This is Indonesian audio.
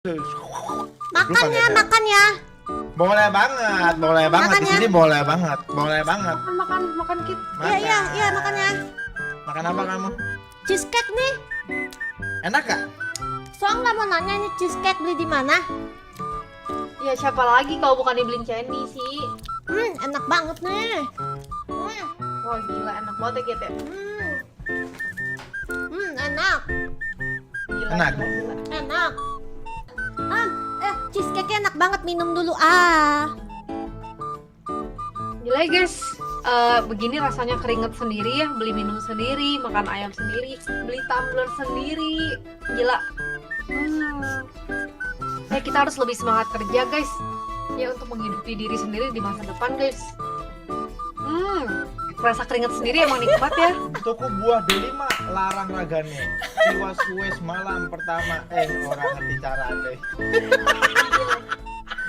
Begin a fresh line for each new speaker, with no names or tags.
Makan ya, makan ya.
Boleh banget, boleh banget.
Makan
Di
ya.
sini boleh banget, boleh banget.
Makan Kit.
Iya, makan ya.
Makan apa kamu?
Cheesecake nih.
Enak gak?
Soalnya nggak mau nanya nih cheesecake beli di mana.
Ya siapa lagi kalau bukan dibeliin Candy sih?
Enak banget nih.
Wah gila enak banget ya Kit ya.
Enak,
Gila,
Enak.
gila.
enak. Cheesecake enak banget, minum dulu
Gila ya guys. Begini rasanya keringet sendiri ya, beli minum sendiri, makan ayam sendiri, beli tumbler sendiri. Gila. Ya kita harus lebih semangat kerja guys. Ya untuk menghidupi diri sendiri di masa depan guys. Rasa keringet sendiri emang nikmat ya.
Tuku buah delima larang ragane. Iwas wes malam pertama. Orang ngerti cara deh.